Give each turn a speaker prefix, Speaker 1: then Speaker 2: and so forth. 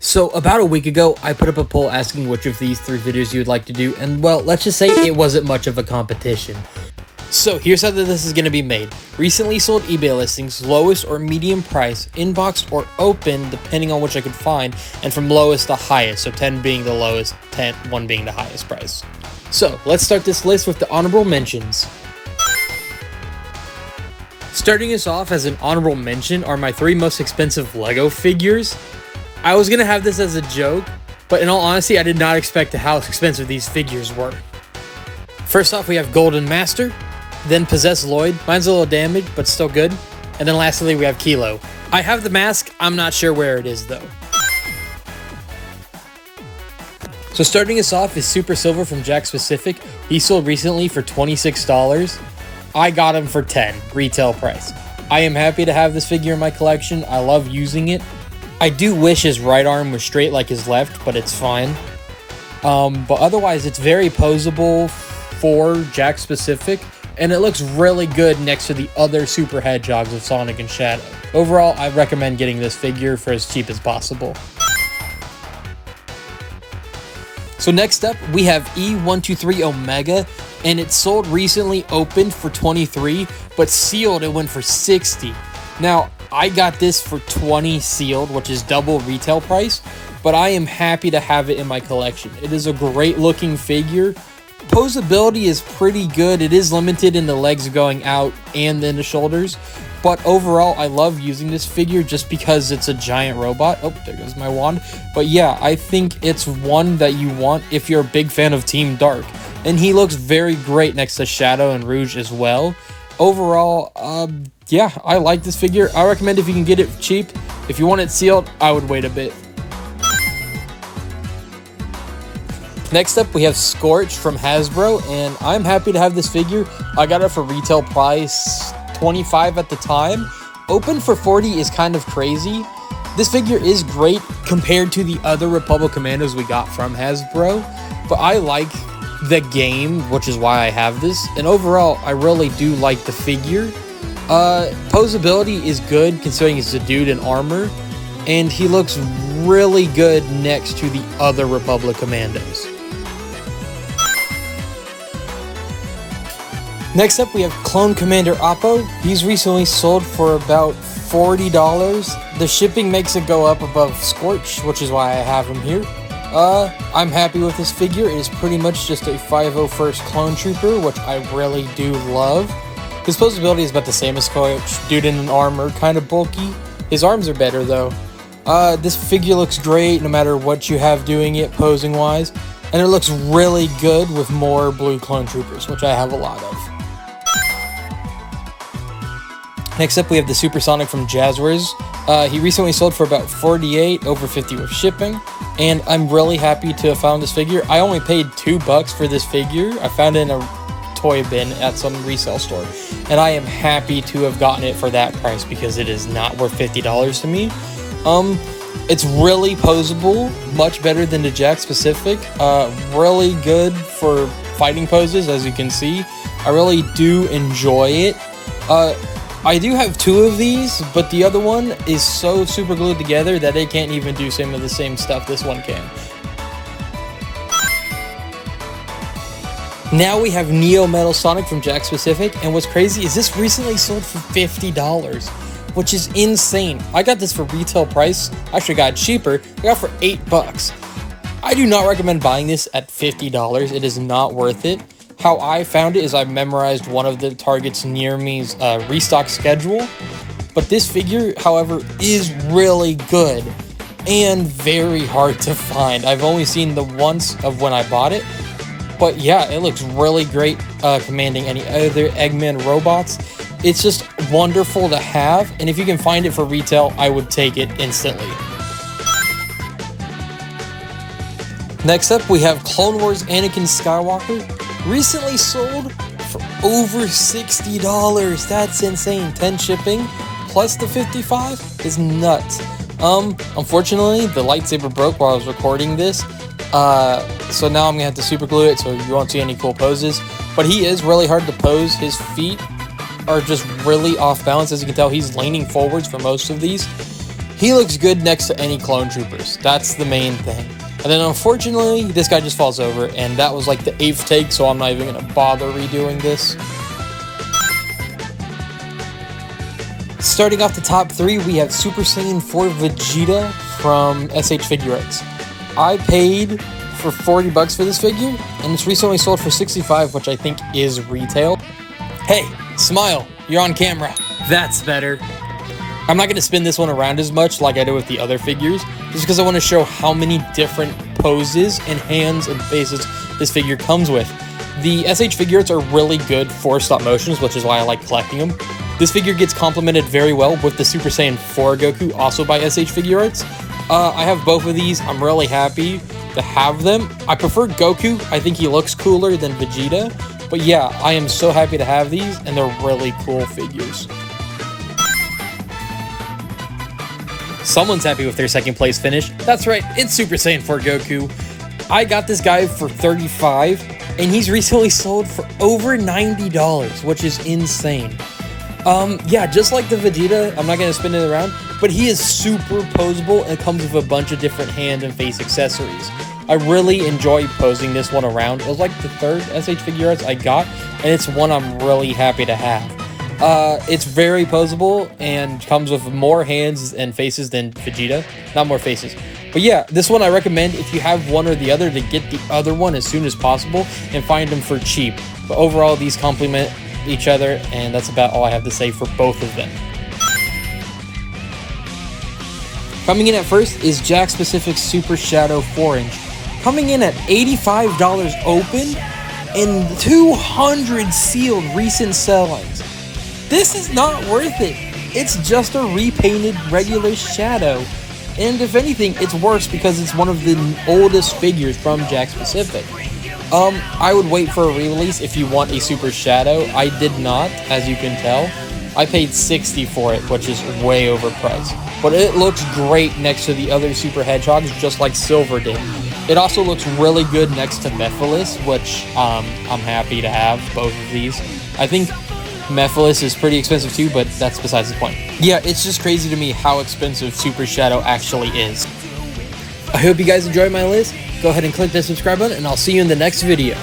Speaker 1: So about a week ago, I put up a poll asking which of these 3 videos you would like to do, and well, let's just say it wasn't much of a competition. So here's how this is going to be made. Recently sold eBay listings, lowest or medium price, inboxed or open, depending on which I could find, and from lowest to highest, so 10 being the lowest, 1 being the highest price. So let's start this list with the honorable mentions. Starting us off as an honorable mention are my 3 most expensive Lego figures. I was going to have this as a joke, but in all honesty, I did not expect how expensive these figures were. First off, we have Golden Master, then Possess Lloyd. Mine's a little damaged, but still good. And then lastly, we have Kilo. I have the mask, I'm not sure where it is though. So starting us off is Super Silver from Jakks Pacific. He sold recently for $26. I got him for $10, retail price. I am happy to have this figure in my collection. I love using it. I do wish his right arm was straight like his left, but it's fine. But otherwise, it's very posable for Jakks Pacific, and it looks really good next to the other Super Hedgehogs of Sonic and Shadow. Overall, I recommend getting this figure for as cheap as possible. So next up, we have E123 Omega, and it sold recently opened for $23, but sealed it went for $60. Now, I got this for $20 sealed, which is double retail price, but I am happy to have it in my collection. It is a great looking figure. Posability is pretty good. It is limited in the legs going out and in the shoulders, but overall I love using this figure just because it's a giant robot. Oh, there goes my wand. But yeah, I think it's one that you want if you're a big fan of Team Dark, and he looks very great next to Shadow and Rouge as well. Overall, yeah, I like this figure. I recommend if you can get it cheap. If you want it sealed, I would wait a bit. Next up, we have Scorch from Hasbro, and I'm happy to have this figure. I got it for retail price $25 at the time. Open for $40 is kind of crazy. This figure is great compared to the other Republic Commandos we got from Hasbro, but I like the game, which is why I have this. And overall, I really do like the figure. Posability is good considering he's a dude in armor, and he looks really good next to the other Republic Commandos. Next up, we have Clone Commander Oppo. He's recently sold for about $40. The shipping makes it go up above Scorch, which is why I have him here. I'm happy with this figure. It is pretty much just a 501st Clone Trooper, which I really do love. His posability is about the same as Scorch, dude in an armor, kind of bulky. His arms are better though. This figure looks great no matter what you have doing it posing wise, and it looks really good with more blue Clone Troopers, which I have a lot of. Next up, we have the Supersonic from Jazar. He recently sold for about $48, over $50 with shipping, and I'm really happy to have found this figure. I only paid $2 for this figure. I found it in a toy bin at some resale store, and I am happy to have gotten it for that price because it is not worth $50 to me. It's really posable, much better than the Jakks Pacific. Really good for fighting poses, as you can see. I really do enjoy it. I do have 2 of these, but the other one is so super glued together that it can't even do some of the same stuff this one can. Now we have Neo Metal Sonic from Jakks Pacific, and what's crazy is this recently sold for $50, which is insane. I got this for retail price. Actually got it cheaper. I got it for $8. I do not recommend buying this at $50. It is not worth it. How I found it is I memorized one of the targets near me's restock schedule, but this figure, however, is really good and very hard to find. I've only seen the once of when I bought it, but yeah, it looks really great commanding any other Eggman robots. It's just wonderful to have, and if you can find it for retail, I would take it instantly. Next up, we have Clone Wars Anakin Skywalker. Recently sold for over $60. That's insane. 10 shipping plus the $55 is nuts. Unfortunately, the lightsaber broke while I was recording this. So now I'm gonna have to super glue it so you won't see any cool poses. But he is really hard to pose. His feet are just really off balance. As you can tell, he's leaning forwards for most of these. He looks good next to any clone troopers. That's the main thing. And then unfortunately, this guy just falls over, and that was like the 8th take, so I'm not even gonna bother redoing this. Starting off the top 3, we have Super Saiyan 4 Vegeta from SH Figure Arts. I paid for 40 bucks for this figure, and it's recently sold for 65, which I think is retail. Hey, smile, you're on camera. That's better. I'm not going to spin this one around as much like I do with the other figures, just because I want to show how many different poses and hands and faces this figure comes with. The SH Figure Arts are really good for stop motions, which is why I like collecting them. This figure gets complemented very well with the Super Saiyan 4 Goku, also by SH Figure Arts. I have both of these. I'm really happy to have them. I prefer Goku. I think he looks cooler than Vegeta. But yeah, I am so happy to have these, and they're really cool figures. Someone's happy with their second place finish. That's right, it's Super Saiyan 4 Goku. I got this guy for $35, and he's recently sold for over $90, which is insane. Yeah, just like the Vegeta, I'm not going to spin it around, but he is super posable and comes with a bunch of different hand and face accessories. I really enjoy posing this one around. It was like the 3rd SH Figure Arts I got, and it's one I'm really happy to have. It's very posable and comes with more hands and faces than Vegeta. Not more faces. But yeah, this one I recommend if you have one or the other to get the other one as soon as possible and find them for cheap. But overall, these complement each other, and that's about all I have to say for both of them. Coming in at first is Jakks Pacific Super Shadow 4-inch. Coming in at $85 open and 200 sealed recent sellings. This is not worth it. It's just a repainted regular Shadow. And if anything, it's worse because it's one of the oldest figures from Jakks Pacific. I would wait for a re-release if you want a Super Shadow. I did not, as you can tell. I paid $60 for it, which is way overpriced. But it looks great next to the other Super Hedgehogs, just like Silver did. It also looks really good next to Mephiles, which I'm happy to have both of these. I think Mephiles is pretty expensive too, but that's besides the point. Yeah, it's just crazy to me how expensive Super Shadow actually is. I hope you guys enjoyed my list. Go ahead and click that subscribe button, and I'll see you in the next video.